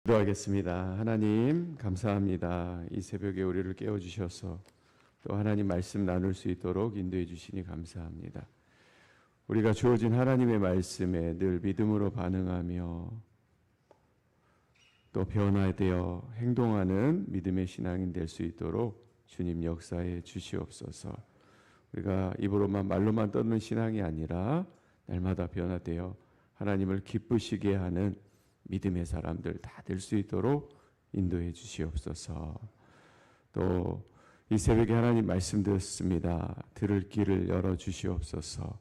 기도하겠습니다. 하나님 감사합니다. 이 새벽에 우리를 깨워주셔서 또 하나님 말씀 나눌 수 있도록 인도해 주시니 감사합니다. 우리가 주어진 하나님의 말씀에 늘 믿음으로 반응하며 또 변화되어 행동하는 믿음의 신앙인 될 수 있도록 주님 역사해 주시옵소서. 우리가 입으로만 말로만 떠드는 신앙이 아니라 날마다 변화되어 하나님을 기쁘시게 하는 믿음의 사람들 다 될 수 있도록 인도해 주시옵소서. 또 이 새벽에 하나님 말씀 듣습니다. 들을 길을 열어 주시옵소서.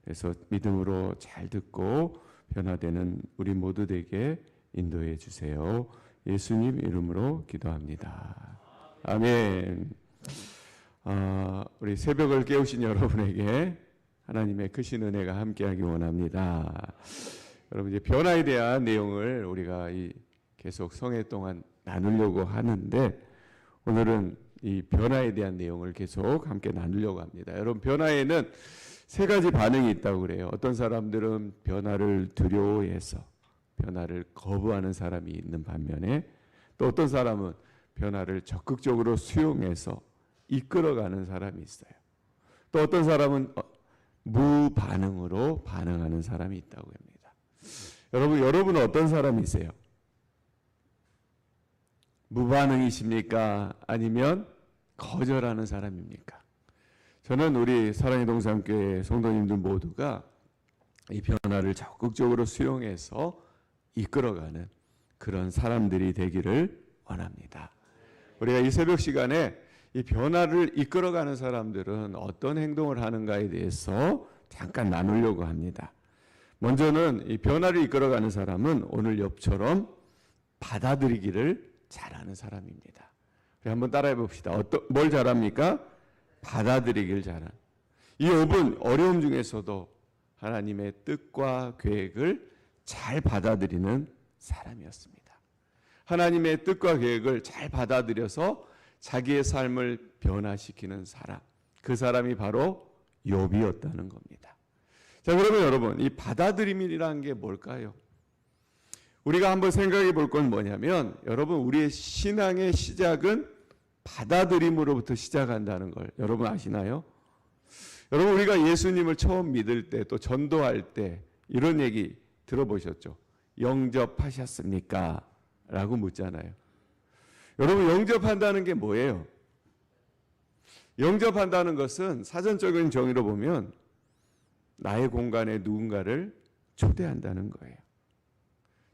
그래서 믿음으로 잘 듣고 변화되는 우리 모두 되게 인도해 주세요. 예수님 이름으로 기도합니다. 아멘. 우리 새벽을 깨우신 여러분에게 하나님의 크신 은혜가 함께하기 원합니다. 여러분 이제 변화에 대한 내용을 우리가 계속 성회 동안 나누려고 하는데 오늘은 이 변화에 대한 내용을 계속 함께 나누려고 합니다. 여러분 변화에는 세 가지 반응이 있다고 그래요. 어떤 사람들은 변화를 두려워해서 변화를 거부하는 사람이 있는 반면에 또 어떤 사람은 변화를 적극적으로 수용해서 이끌어가는 사람이 있어요. 또 어떤 사람은 무반응으로 반응하는 사람이 있다고 합니다. 여러분은 어떤 사람이세요? 무반응이십니까? 아니면 거절하는 사람입니까? 저는 우리 사랑의 동산교회 성도님들 모두가 이 변화를 적극적으로 수용해서 이끌어가는 그런 사람들이 되기를 원합니다. 우리가 이 새벽 시간에 이 변화를 이끌어가는 사람들은 어떤 행동을 하는가에 대해서 잠깐 나누려고 합니다. 먼저는 이 변화를 이끌어가는 사람은 오늘 욥처럼 받아들이기를 잘하는 사람입니다. 우리 한번 따라해 봅시다. 뭘 잘합니까? 받아들이기를 잘하는. 이 욥은 어려움 중에서도 하나님의 뜻과 계획을 잘 받아들이는 사람이었습니다. 하나님의 뜻과 계획을 잘 받아들여서 자기의 삶을 변화시키는 사람, 그 사람이 바로 욥이었다는 겁니다. 자, 그러면 여러분 이 받아들임이라는 게 뭘까요? 우리가 한번 생각해 볼 건 뭐냐면 여러분 우리의 신앙의 시작은 받아들임으로부터 시작한다는 걸 여러분 아시나요? 여러분 우리가 예수님을 처음 믿을 때 또 전도할 때 이런 얘기 들어보셨죠? 영접하셨습니까? 라고 묻잖아요. 여러분 영접한다는 게 뭐예요? 영접한다는 것은 사전적인 정의로 보면 나의 공간에 누군가를 초대한다는 거예요.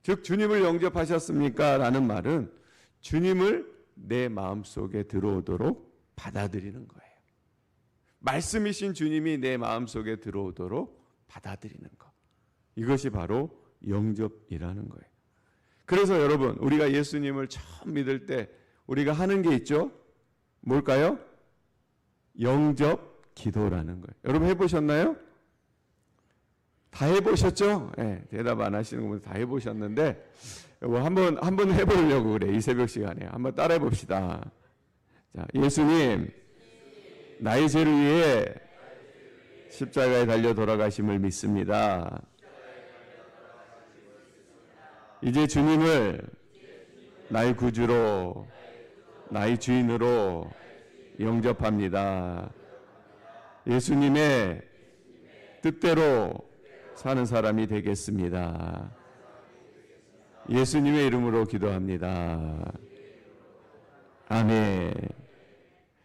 즉 주님을 영접하셨습니까? 라는 말은 주님을 내 마음속에 들어오도록 받아들이는 거예요. 말씀이신 주님이 내 마음속에 들어오도록 받아들이는 것. 이것이 바로 영접이라는 거예요. 그래서 여러분 우리가 예수님을 처음 믿을 때 우리가 하는 게 있죠? 뭘까요? 영접 기도라는 거예요. 여러분 해보셨나요? 다 해보셨죠? 네, 대답 안 하시는 분들 다 해보셨는데 한번 해보려고 그래. 이 새벽 시간에 한번 따라해 봅시다. 자, 예수님 나의 죄를 위해 십자가에 달려 돌아가심을 믿습니다. 이제 주님을 나의 구주로 나의 주인으로 영접합니다. 예수님의 뜻대로 사는 사람이 되겠습니다. 예수님의 이름으로 기도합니다. 아멘.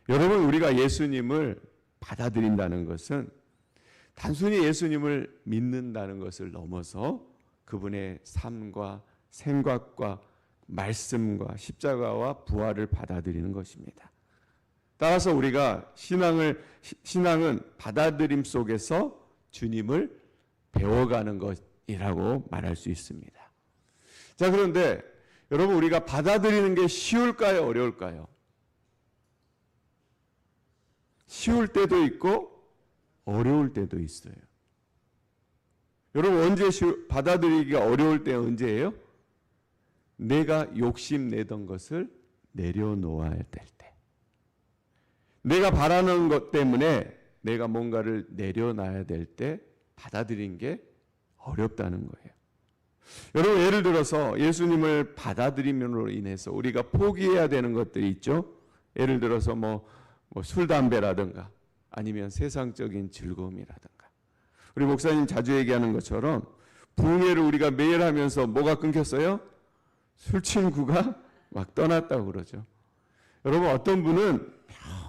여러분 우리가 예수님을 받아들인다는 것은 단순히 예수님을 믿는다는 것을 넘어서 그분의 삶과 생각과 말씀과 십자가와 부활을 받아들이는 것입니다. 따라서 우리가 신앙은 받아들임 속에서 주님을 배워가는 것이라고 말할 수 있습니다. 자, 그런데 여러분 우리가 받아들이는 게 쉬울까요? 어려울까요? 쉬울 때도 있고 어려울 때도 있어요. 여러분 언제 받아들이기가 어려울 때 언제예요? 내가 욕심내던 것을 내려놓아야 될 때. 내가 바라는 것 때문에 내가 뭔가를 내려놔야 될 때 받아들인 게 어렵다는 거예요. 여러분, 예를 들어서 예수님을 받아들임으로 인해서 우리가 포기해야 되는 것들이 있죠. 예를 들어서 술, 담배라든가 아니면 세상적인 즐거움이라든가. 우리 목사님 자주 얘기하는 것처럼 부흥회를 우리가 매일 하면서 뭐가 끊겼어요? 술 친구가 막 떠났다고 그러죠. 여러분, 어떤 분은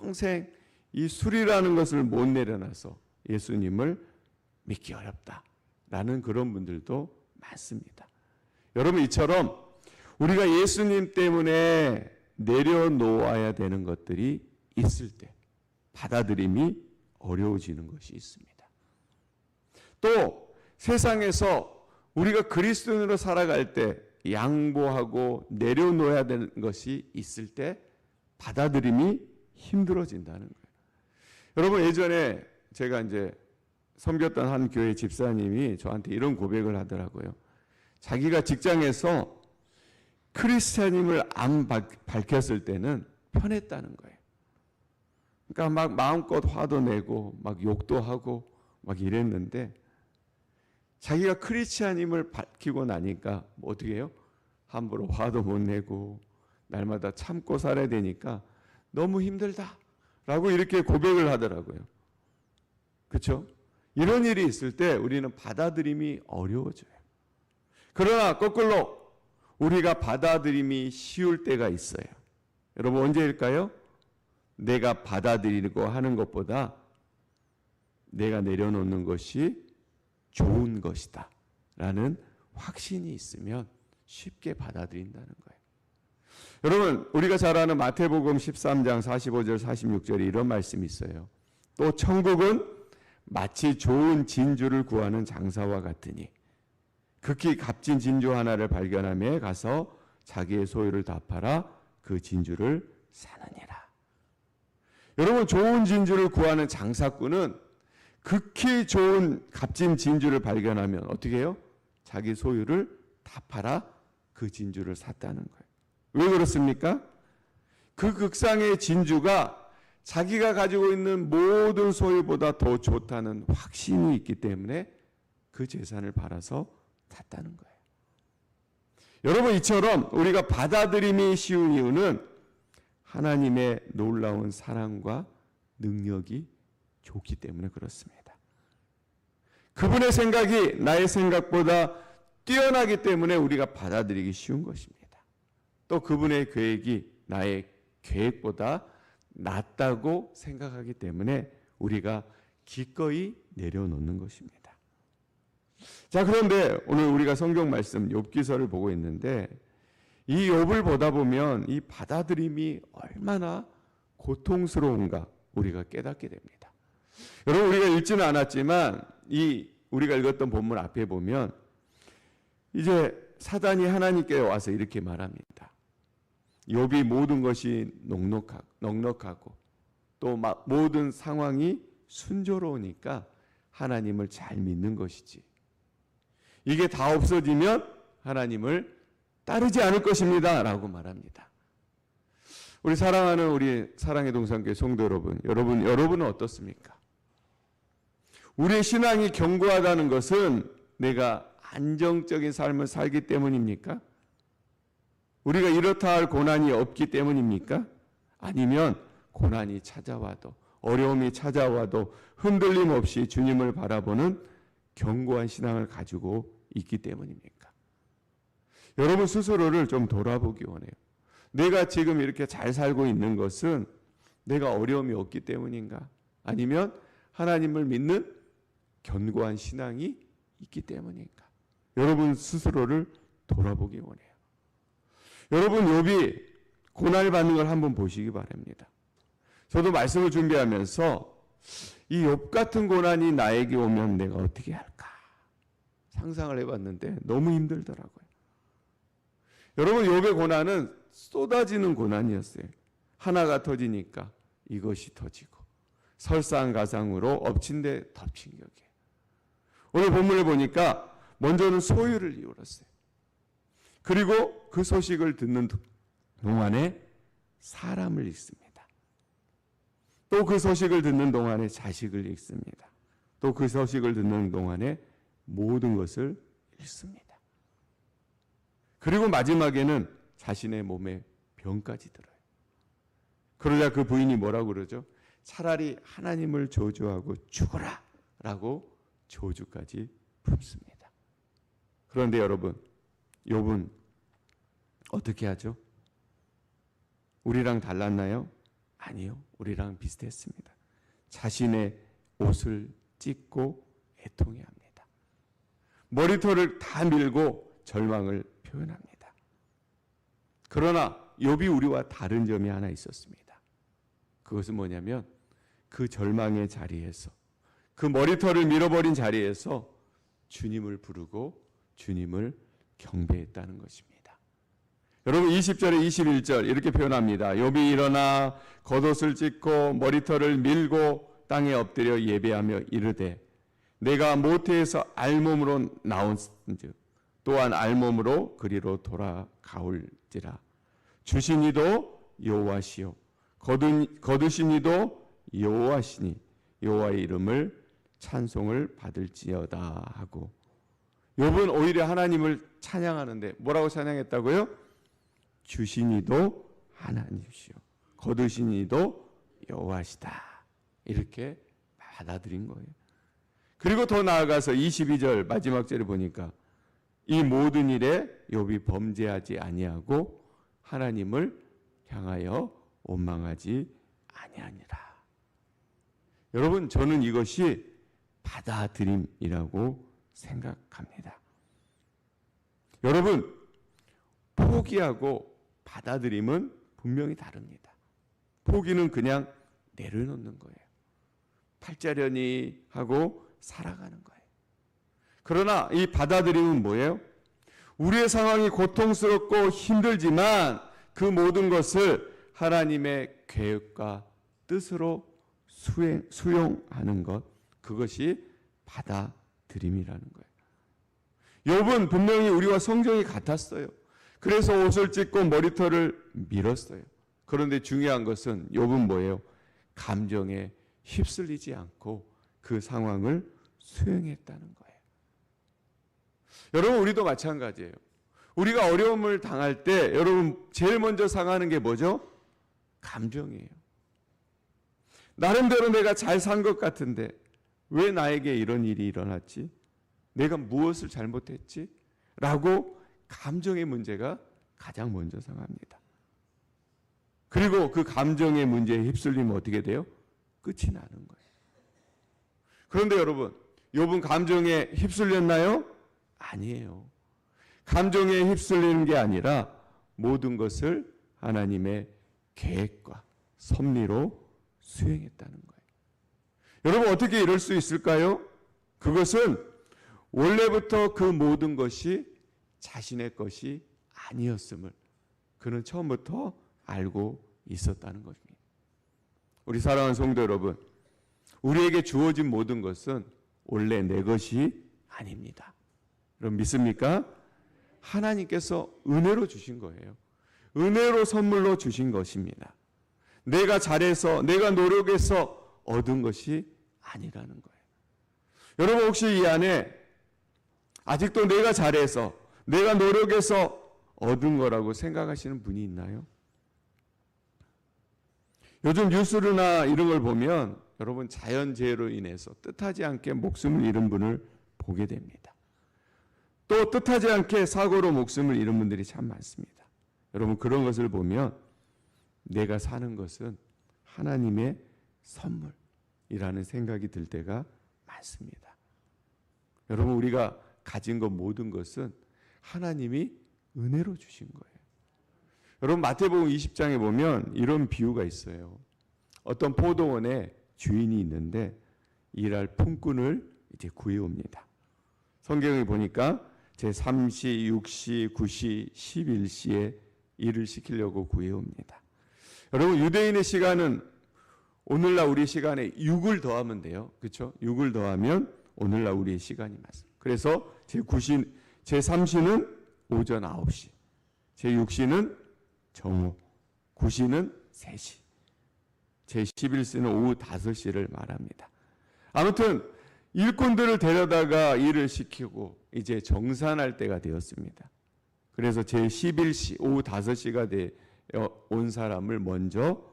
평생 이 술이라는 것을 못 내려놔서 예수님을 믿기 어렵다라는 그런 분들도 많습니다. 여러분, 이처럼 우리가 예수님 때문에 내려놓아야 되는 것들이 있을 때 받아들임이 어려워지는 것이 있습니다. 또 세상에서 우리가 그리스도인으로 살아갈 때 양보하고 내려놓아야 되는 것이 있을 때 받아들임이 힘들어진다는 거예요. 여러분, 예전에 제가 이제 섬겼던 한 교회 집사님이 저한테 이런 고백을 하더라고요. 자기가 직장에서 크리스찬임을 안 밝혔을 때는 편했다는 거예요. 그러니까 막 마음껏 화도 내고 막 욕도 하고 막 이랬는데 자기가 크리스찬임을 밝히고 나니까 어떻게 해요? 함부로 화도 못 내고 날마다 참고 살아야 되니까 너무 힘들다라고 이렇게 고백을 하더라고요. 그렇죠? 이런 일이 있을 때 우리는 받아들임이 어려워져요. 그러나 거꾸로 우리가 받아들임이 쉬울 때가 있어요. 여러분, 언제일까요? 내가 받아들이고 하는 것보다 내가 내려놓는 것이 좋은 것이다 라는 확신이 있으면 쉽게 받아들인다는 거예요. 여러분, 우리가 잘 아는 마태복음 13장 45절 46절에 이런 말씀이 있어요. 또 천국은 마치 좋은 진주를 구하는 장사와 같으니 극히 값진 진주 하나를 발견하며 가서 자기의 소유를 다 팔아 그 진주를 사느니라. 여러분, 좋은 진주를 구하는 장사꾼은 극히 좋은 값진 진주를 발견하면 어떻게 해요? 자기 소유를 다 팔아 그 진주를 샀다는 거예요. 왜 그렇습니까? 그 극상의 진주가 자기가 가지고 있는 모든 소유보다 더 좋다는 확신이 있기 때문에 그 재산을 팔아서 샀다는 거예요. 여러분, 이처럼 우리가 받아들임이 쉬운 이유는 하나님의 놀라운 사랑과 능력이 좋기 때문에 그렇습니다. 그분의 생각이 나의 생각보다 뛰어나기 때문에 우리가 받아들이기 쉬운 것입니다. 또 그분의 계획이 나의 계획보다 낫다고 생각하기 때문에 우리가 기꺼이 내려놓는 것입니다. 자, 그런데 오늘 우리가 성경 말씀 욥기서를 보고 있는데 이 욥을 보다 보면 이 받아들임이 얼마나 고통스러운가 우리가 깨닫게 됩니다. 여러분, 우리가 읽지는 않았지만 이 우리가 읽었던 본문 앞에 보면 이제 사단이 하나님께 와서 이렇게 말합니다. 욥이 모든 것이 넉넉하고 또 모든 상황이 순조로우니까 하나님을 잘 믿는 것이지. 이게 다 없어지면 하나님을 따르지 않을 것입니다 라고 말합니다. 우리 사랑하는 우리 사랑의 동산교회 성도 여러분, 여러분은 어떻습니까? 우리의 신앙이 견고하다는 것은 내가 안정적인 삶을 살기 때문입니까? 우리가 이렇다 할 고난이 없기 때문입니까? 아니면 고난이 찾아와도 어려움이 찾아와도 흔들림 없이 주님을 바라보는 견고한 신앙을 가지고 있기 때문입니까? 여러분 스스로를 좀 돌아보기 원해요. 내가 지금 이렇게 잘 살고 있는 것은 내가 어려움이 없기 때문인가? 아니면 하나님을 믿는 견고한 신앙이 있기 때문인가? 여러분 스스로를 돌아보기 원해요. 여러분, 욥이 고난을 받는 걸 한번 보시기 바랍니다. 저도 말씀을 준비하면서 이 욥 같은 고난이 나에게 오면 내가 어떻게 할까 상상을 해봤는데 너무 힘들더라고요. 여러분, 욥의 고난은 쏟아지는 고난이었어요. 하나가 터지니까 이것이 터지고 설상가상으로 엎친 데 덮친 격이에요. 오늘 본문을 보니까 먼저는 소유를 잃었어요. 그리고 그 소식을 듣는 동안에 사람을 잃습니다. 또 그 소식을 듣는 동안에 자식을 잃습니다. 또 그 소식을 듣는 동안에 모든 것을 잃습니다. 그리고 마지막에는 자신의 몸에 병까지 들어요. 그러자 그 부인이 뭐라고 그러죠? 차라리 하나님을 저주하고 죽어라 라고 저주까지 품습니다. 그런데 여러분, 욥은 어떻게 하죠? 우리랑 달랐나요? 아니요, 우리랑 비슷했습니다. 자신의 옷을 찢고 애통해합니다. 머리털을 다 밀고 절망을 표현합니다. 그러나 욥이 우리와 다른 점이 하나 있었습니다. 그것은 뭐냐면 그 절망의 자리에서, 그 머리털을 밀어버린 자리에서 주님을 부르고 주님을 경배했다는 것입니다. 여러분 20절에 21절 이렇게 표현합니다. 욥이 일어나 겉옷을 찢고 머리털을 밀고 땅에 엎드려 예배하며 이르되 내가 모태에서 알몸으로 나온즉 또한 알몸으로 그리로 돌아가올지라. 주신 이도 여호와시요 거두신 이도 여호와시니 여호와의 이름을 찬송을 받을지어다 하고, 욥은 오히려 하나님을 찬양하는데 뭐라고 찬양했다고요? 주신 이도 하나님이시요 거두신 이도 여호와시다, 이렇게 받아들인 거예요. 그리고 더 나아가서 22절 마지막 절에 보니까 이 모든 일에 욥이 범죄하지 아니하고 하나님을 향하여 원망하지 아니하니라. 여러분, 저는 이것이 받아들임이라고 생각합니다. 여러분, 포기하고 받아들임은 분명히 다릅니다. 포기는 그냥 내려놓는 거예요. 팔자련이 하고 살아가는 거예요. 그러나 이 받아들임은 뭐예요? 우리의 상황이 고통스럽고 힘들지만 그 모든 것을 하나님의 계획과 뜻으로 수용하는 것, 그것이 받아들임이라는 거예요. 욥은 분명히 우리와 성정이 같았어요. 그래서 옷을 찢고 머리털을 밀었어요. 그런데 중요한 것은 욥은 뭐예요? 감정에 휩쓸리지 않고 그 상황을 수용했다는 거예요. 여러분, 우리도 마찬가지예요. 우리가 어려움을 당할 때 여러분 제일 먼저 상하는 게 뭐죠? 감정이에요. 나름대로 내가 잘 산 것 같은데 왜 나에게 이런 일이 일어났지? 내가 무엇을 잘못했지? 라고 감정의 문제가 가장 먼저 상합니다. 그리고 그 감정의 문제에 휩쓸리면 어떻게 돼요? 끝이 나는 거예요. 그런데 여러분, 욥은 감정에 휩쓸렸나요? 아니에요. 감정에 휩쓸리는 게 아니라 모든 것을 하나님의 계획과 섭리로 수행했다는 거예요. 여러분, 어떻게 이럴 수 있을까요? 그것은 원래부터 그 모든 것이 자신의 것이 아니었음을 그는 처음부터 알고 있었다는 것입니다. 우리 사랑하는 성도 여러분, 우리에게 주어진 모든 것은 원래 내 것이 아닙니다. 여러분 믿습니까? 하나님께서 은혜로 주신 거예요. 은혜로 선물로 주신 것입니다. 내가 잘해서, 내가 노력해서 얻은 것이 아니라는 거예요. 여러분 혹시 이 안에 아직도 내가 잘해서, 내가 노력해서 얻은 거라고 생각하시는 분이 있나요? 요즘 뉴스나 이런 걸 보면 여러분 자연재해로 인해서 뜻하지 않게 목숨을 잃은 분을 보게 됩니다. 또 뜻하지 않게 사고로 목숨을 잃은 분들이 참 많습니다. 여러분 그런 것을 보면 내가 사는 것은 하나님의 선물이라는 생각이 들 때가 많습니다. 여러분 우리가 가진 것 모든 것은 하나님이 은혜로 주신 거예요. 여러분 마태복음 20장에 보면 이런 비유가 있어요. 어떤 포도원에 주인이 있는데 일할 품꾼을 이제 구해옵니다. 성경에 보니까 제3시, 6시, 9시, 11시에 일을 시키려고 구해옵니다. 여러분 유대인의 시간은 오늘날 우리 시간에 6을 더하면 돼요. 그렇죠? 6을 더하면 오늘날 우리의 시간이 맞습니다. 그래서 제3시는 오전 9시, 제6시는 정오, 9시는 3시, 제11시는 오후 5시를 말합니다. 아무튼 일꾼들을 데려다가 일을 시키고 이제 정산할 때가 되었습니다. 그래서 제11시 오후 5시가 온 사람을 먼저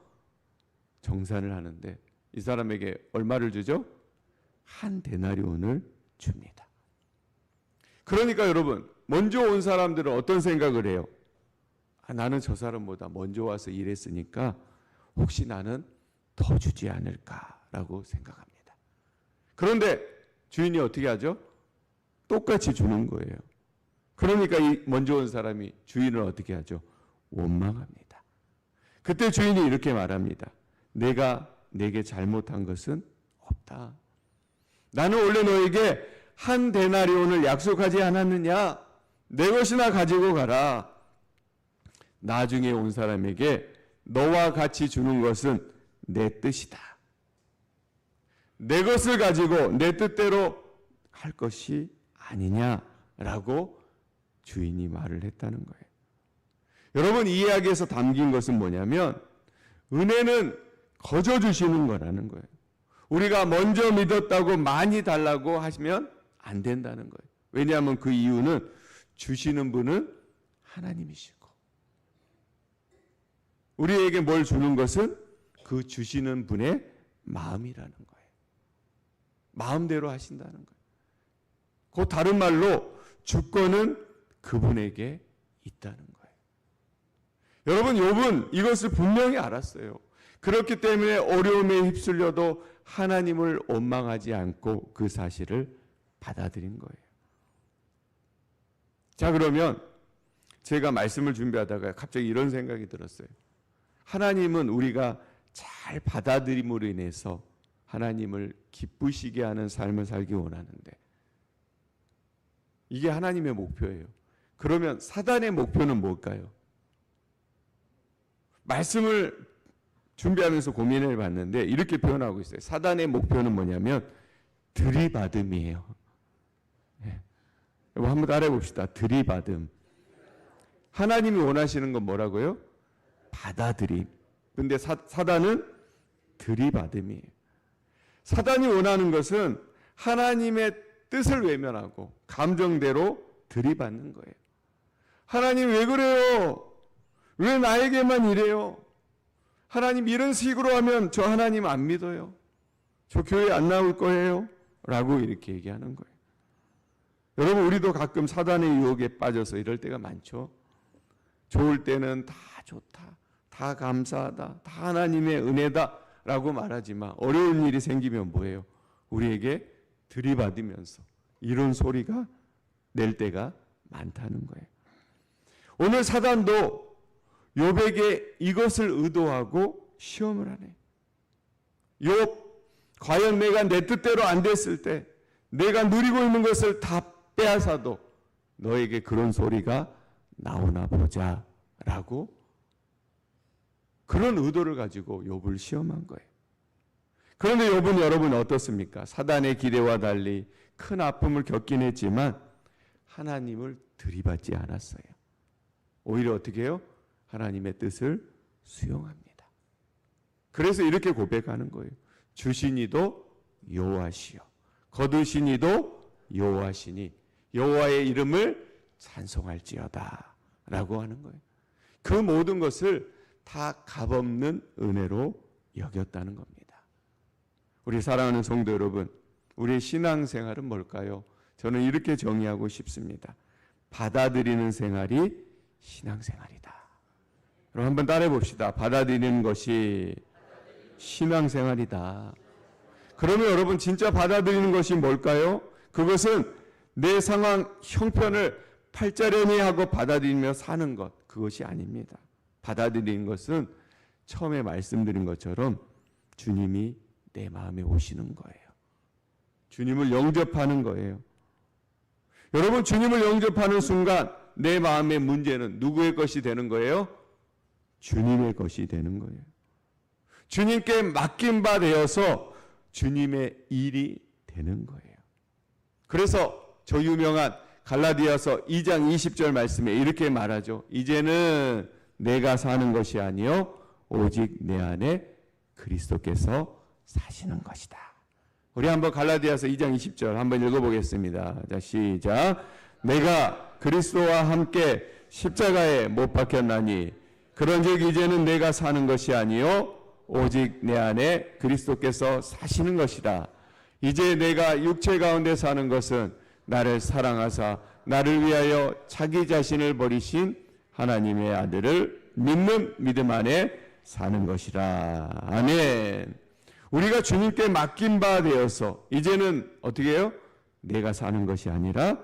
정산을 하는데 이 사람에게 얼마를 주죠? 한 데나리온을 줍니다. 그러니까 여러분, 먼저 온 사람들은 어떤 생각을 해요? 나는 저 사람보다 먼저 와서 일했으니까 혹시 나는 더 주지 않을까라고 생각합니다. 그런데 주인이 어떻게 하죠? 똑같이 주는 거예요. 그러니까 이 먼저 온 사람이 주인을 어떻게 하죠? 원망합니다. 그때 주인이 이렇게 말합니다. 내가 내게 잘못한 것은 없다. 나는 원래 너에게 한 데나리온을 약속하지 않았느냐? 내 것이나 가지고 가라. 나중에 온 사람에게 너와 같이 주는 것은 내 뜻이다. 내 것을 가지고 내 뜻대로 할 것이 아니냐라고 주인이 말을 했다는 거예요. 여러분, 이 이야기에서 담긴 것은 뭐냐면 은혜는 거저 주시는 거라는 거예요. 우리가 먼저 믿었다고 많이 달라고 하시면 안 된다는 거예요. 왜냐하면 그 이유는 주시는 분은 하나님이시고 우리에게 뭘 주는 것은 그 주시는 분의 마음이라는 거예요. 마음대로 하신다는 거예요. 그 다른 말로 주권은 그분에게 있다는 거예요. 여러분, 욥은 이것을 분명히 알았어요. 그렇기 때문에 어려움에 휩쓸려도 하나님을 원망하지 않고 그 사실을 받아들인 거예요. 자, 그러면 제가 말씀을 준비하다가 갑자기 이런 생각이 들었어요. 하나님은 우리가 잘 받아들임으로 인해서 하나님을 기쁘시게 하는 삶을 살기 원하는데 이게 하나님의 목표예요. 그러면 사단의 목표는 뭘까요? 말씀을 준비하면서 고민을 봤는데 이렇게 표현하고 있어요. 사단의 목표는 뭐냐면 들이받음이에요. 네. 한번 따라해 봅시다. 들이받음. 하나님이 원하시는 건 뭐라고요? 받아들임. 근데 사단은 들이받음이에요. 사단이 원하는 것은 하나님의 뜻을 외면하고 감정대로 들이받는 거예요. 하나님 왜 그래요? 왜 나에게만 이래요? 하나님 이런 식으로 하면 저 하나님 안 믿어요. 저 교회 안 나올 거예요. 라고 이렇게 얘기하는 거예요. 여러분, 우리도 가끔 사단의 유혹에 빠져서 이럴 때가 많죠. 좋을 때는 다 좋다, 다 감사하다, 다 하나님의 은혜다 라고 말하지만 어려운 일이 생기면 뭐예요? 우리에게 들이받으면서 이런 소리가 낼 때가 많다는 거예요. 오늘 사단도 욥에게 이것을 의도하고 시험을 하네. 욥, 과연 내가 내 뜻대로 안 됐을 때 내가 누리고 있는 것을 다 빼앗아도 너에게 그런 소리가 나오나 보자 라고 그런 의도를 가지고 욥을 시험한 거예요. 그런데 욥은 여러분 어떻습니까? 사단의 기대와 달리 큰 아픔을 겪긴 했지만 하나님을 들이받지 않았어요. 오히려 어떻게 해요? 하나님의 뜻을 수용합니다. 그래서 이렇게 고백하는 거예요. 주시니도 여호와시요 거두시니도 여호와시니 여호와의 이름을 찬송할지어다 라고 하는 거예요. 그 모든 것을 다 값없는 은혜로 여겼다는 겁니다. 우리 사랑하는 성도 여러분, 우리의 신앙생활은 뭘까요? 저는 이렇게 정의하고 싶습니다. 받아들이는 생활이 신앙생활이다. 여러분 한번 따라해 봅시다. 받아들이는 것이 신앙생활이다. 그러면 여러분 진짜 받아들이는 것이 뭘까요? 그것은 내 상황 형편을 팔자련히 하고 받아들이며 사는 것, 그것이 아닙니다. 받아들이는 것은 처음에 말씀드린 것처럼 주님이 내 마음에 오시는 거예요. 주님을 영접하는 거예요. 여러분, 주님을 영접하는 순간 내 마음의 문제는 누구의 것이 되는 거예요? 주님의 것이 되는 거예요. 주님께 맡긴 바 되어서 주님의 일이 되는 거예요. 그래서 저 유명한 갈라디아서 2장 20절 말씀에 이렇게 말하죠. 이제는 내가 사는 것이 아니요 오직 내 안에 그리스도께서 사시는 것이다. 우리 한번 갈라디아서 2장 20절 한번 읽어보겠습니다. 자, 시작. 내가 그리스도와 함께 십자가에 못 박혔나니 그런즉 이제는 내가 사는 것이 아니요 오직 내 안에 그리스도께서 사시는 것이라. 이제 내가 육체 가운데 사는 것은 나를 사랑하사 나를 위하여 자기 자신을 버리신 하나님의 아들을 믿는 믿음 안에 사는 것이라. 아멘. 우리가 주님께 맡긴 바 되어서 이제는 어떻게 해요? 내가 사는 것이 아니라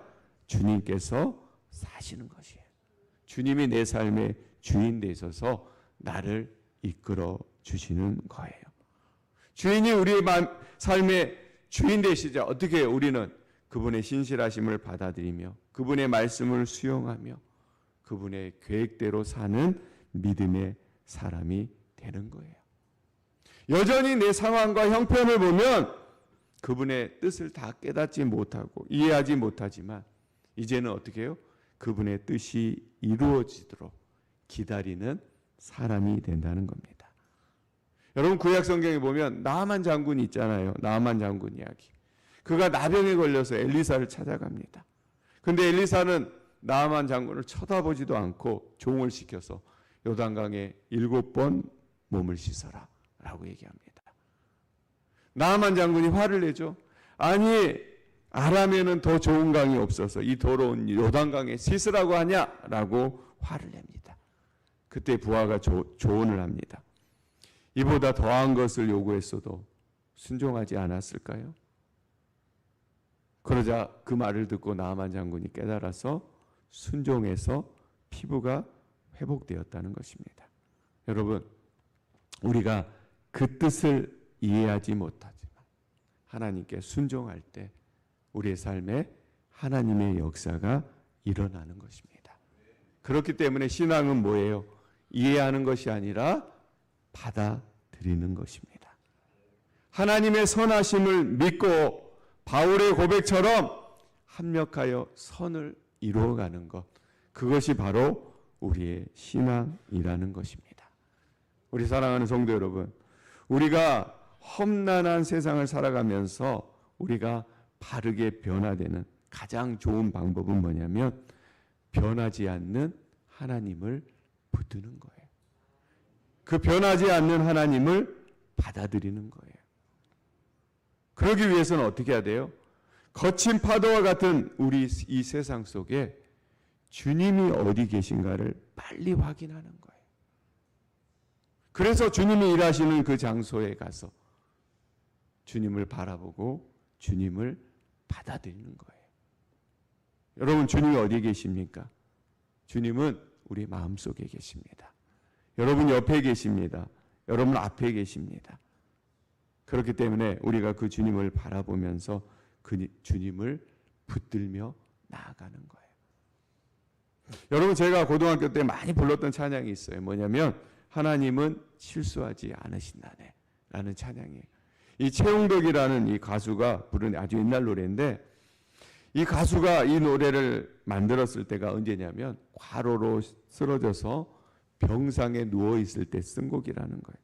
주님께서 사시는 것이에요. 주님이 내 삶의 주인 되셔서 나를 이끌어 주시는 거예요. 주인이 우리의 삶의 주인 되시자 어떻게 해요? 우리는 그분의 신실하심을 받아들이며 그분의 말씀을 수용하며 그분의 계획대로 사는 믿음의 사람이 되는 거예요. 여전히 내 상황과 형편을 보면 그분의 뜻을 다 깨닫지 못하고 이해하지 못하지만 이제는 어떻게 해요? 그분의 뜻이 이루어지도록 기다리는 사람이 된다는 겁니다. 여러분 구약 성경에 보면 나아만 장군이 있잖아요. 나아만 장군 이야기. 그가 나병에 걸려서 엘리사를 찾아갑니다. 근데 엘리사는 나아만 장군을 쳐다보지도 않고 종을 시켜서 요단강에 7번 몸을 씻어라 라고 얘기합니다. 나아만 장군이 화를 내죠. 아니 아람에는 더 좋은 강이 없어서 이 더러운 요단강에 씻으라고 하냐라고 화를 냅니다. 그때 부하가 조언을 합니다. 이보다 더한 것을 요구했어도 순종하지 않았을까요? 그러자 그 말을 듣고 나아만 장군이 깨달아서 순종해서 피부가 회복되었다는 것입니다. 여러분, 우리가 그 뜻을 이해하지 못하지만 하나님께 순종할 때 우리의 삶에 하나님의 역사가 일어나는 것입니다. 그렇기 때문에 신앙은 뭐예요? 이해하는 것이 아니라 받아들이는 것입니다. 하나님의 선하심을 믿고 바울의 고백처럼 합력하여 선을 이루어가는 것, 그것이 바로 우리의 신앙이라는 것입니다. 우리 사랑하는 성도 여러분, 우리가 험난한 세상을 살아가면서 우리가 바르게 변화되는 가장 좋은 방법은 뭐냐면 변하지 않는 하나님을 붙드는 거예요. 그 변하지 않는 하나님을 받아들이는 거예요. 그러기 위해서는 어떻게 해야 돼요? 거친 파도와 같은 우리 이 세상 속에 주님이 어디 계신가를 빨리 확인하는 거예요. 그래서 주님이 일하시는 그 장소에 가서 주님을 바라보고 주님을 받아들이는 거예요. 여러분, 주님이 어디 계십니까? 주님은 우리 마음속에 계십니다. 여러분 옆에 계십니다. 여러분 앞에 계십니다. 그렇기 때문에 우리가 그 주님을 바라보면서 그 주님을 붙들며 나아가는 거예요. 여러분, 제가 고등학교 때 많이 불렀던 찬양이 있어요. 뭐냐면 하나님은 실수하지 않으신다네 라는 찬양이에요. 이 최용덕이라는 이 가수가 부른 아주 옛날 노래인데, 이 가수가 이 노래를 만들었을 때가 언제냐면 과로로 쓰러져서 병상에 누워있을 때 쓴 곡이라는 거예요.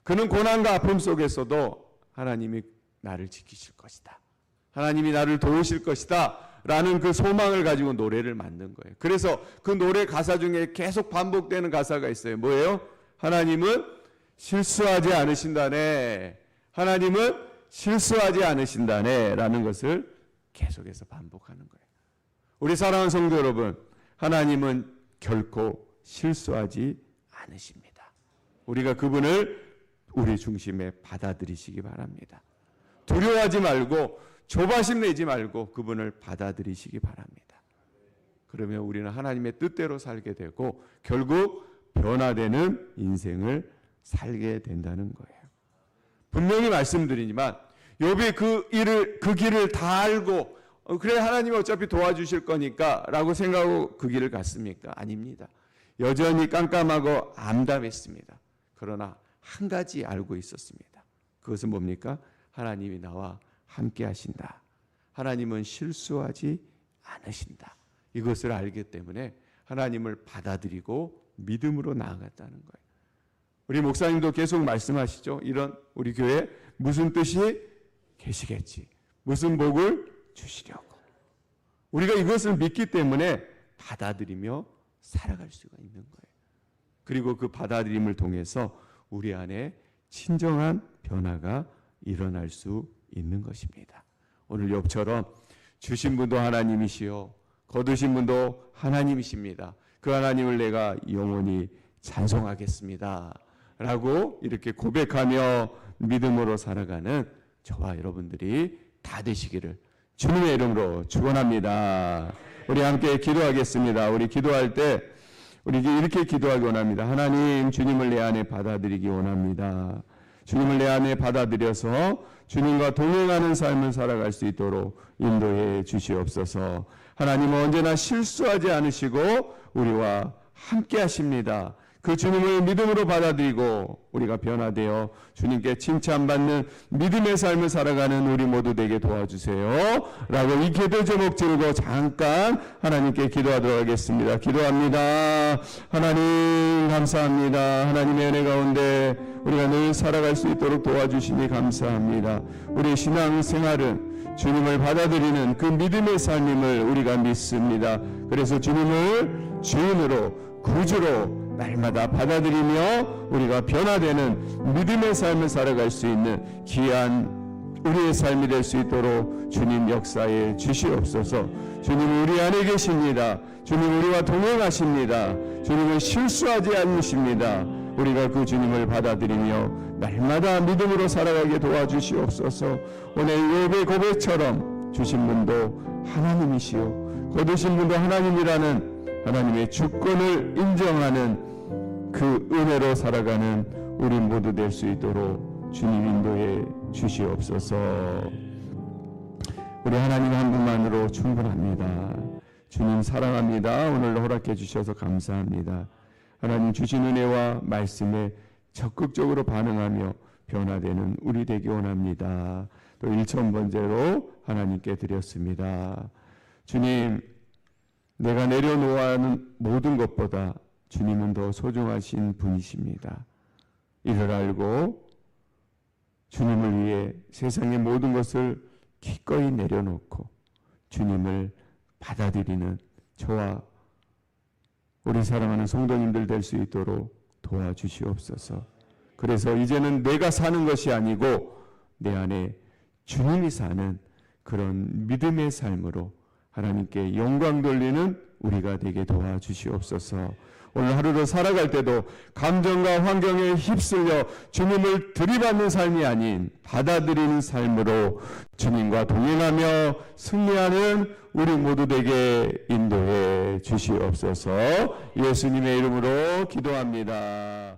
그는 고난과 아픔 속에서도 하나님이 나를 지키실 것이다, 하나님이 나를 도우실 것이다 라는 그 소망을 가지고 노래를 만든 거예요. 그래서 그 노래 가사 중에 계속 반복되는 가사가 있어요. 뭐예요? 하나님은 실수하지 않으신다네, 하나님은 실수하지 않으신다네 라는 것을 계속해서 반복하는 거예요. 우리 사랑하는 성도 여러분, 하나님은 결코 실수하지 않으십니다. 우리가 그분을 우리 중심에 받아들이시기 바랍니다. 두려워하지 말고 조바심 내지 말고 그분을 받아들이시기 바랍니다. 그러면 우리는 하나님의 뜻대로 살게 되고 결국 변화되는 인생을 살게 된다는 거예요. 분명히 말씀드리지만 욥이 그 길을 다 알고 그래 하나님이 어차피 도와주실 거니까 라고 생각하고 그 길을 갔습니까? 아닙니다. 여전히 깜깜하고 암담했습니다. 그러나 한 가지 알고 있었습니다. 그것은 뭡니까? 하나님이 나와 함께 하신다. 하나님은 실수하지 않으신다. 이것을 알기 때문에 하나님을 받아들이고 믿음으로 나아갔다는 거예요. 우리 목사님도 계속 말씀하시죠. 이런 우리 교회 무슨 뜻이 계시겠지, 무슨 복을 주시려고. 우리가 이것을 믿기 때문에 받아들이며 살아갈 수가 있는 거예요. 그리고 그 받아들임을 통해서 우리 안에 진정한 변화가 일어날 수 있는 것입니다. 오늘 욥처럼 주신 분도 하나님이시요 거두신 분도 하나님이십니다. 그 하나님을 내가 영원히 찬송하겠습니다 라고 이렇게 고백하며 믿음으로 살아가는 저와 여러분들이 다 되시기를 주님의 이름으로 축원합니다. 우리 함께 기도하겠습니다. 우리 기도할 때 우리 이렇게 기도하기 원합니다. 하나님, 주님을 내 안에 받아들이기 원합니다. 주님을 내 안에 받아들여서 주님과 동행하는 삶을 살아갈 수 있도록 인도해 주시옵소서. 하나님은 언제나 실수하지 않으시고 우리와 함께 하십니다. 그 주님을 믿음으로 받아들이고 우리가 변화되어 주님께 칭찬받는 믿음의 삶을 살아가는 우리 모두 되게 도와주세요 라고 이 기도 제목 들고 잠깐 하나님께 기도하도록 하겠습니다. 기도합니다. 하나님 감사합니다. 하나님의 은혜 가운데 우리가 늘 살아갈 수 있도록 도와주시니 감사합니다. 우리 신앙생활은 주님을 받아들이는 그 믿음의 삶임을 우리가 믿습니다. 그래서 주님을 주인으로 구주로 날마다 받아들이며 우리가 변화되는 믿음의 삶을 살아갈 수 있는 귀한 우리의 삶이 될 수 있도록 주님 역사에 주시옵소서. 주님 우리 안에 계십니다. 주님 우리와 동행하십니다. 주님은 실수하지 않으십니다. 우리가 그 주님을 받아들이며 날마다 믿음으로 살아가게 도와주시옵소서. 오늘 욥의 고백처럼 주신 분도 하나님이시오 거두신 분도 하나님이라는 하나님의 주권을 인정하는 그 은혜로 살아가는 우리 모두 될 수 있도록 주님 인도해 주시옵소서. 우리 하나님 한 분만으로 충분합니다. 주님 사랑합니다. 오늘 허락해 주셔서 감사합니다. 하나님 주신 은혜와 말씀에 적극적으로 반응하며 변화되는 우리 되기 원합니다. 또 1,000번째로 하나님께 드렸습니다. 주님, 내가 내려놓아야 하는 모든 것보다 주님은 더 소중하신 분이십니다. 이를 알고 주님을 위해 세상의 모든 것을 기꺼이 내려놓고 주님을 받아들이는 저와 우리 사랑하는 성도님들 될 수 있도록 도와주시옵소서. 그래서 이제는 내가 사는 것이 아니고 내 안에 주님이 사는 그런 믿음의 삶으로 하나님께 영광 돌리는 우리가 되게 도와주시옵소서. 오늘 하루도 살아갈 때도 감정과 환경에 휩쓸려 주님을 들이받는 삶이 아닌 받아들이는 삶으로 주님과 동행하며 승리하는 우리 모두 되게 인도해 주시옵소서. 예수님의 이름으로 기도합니다.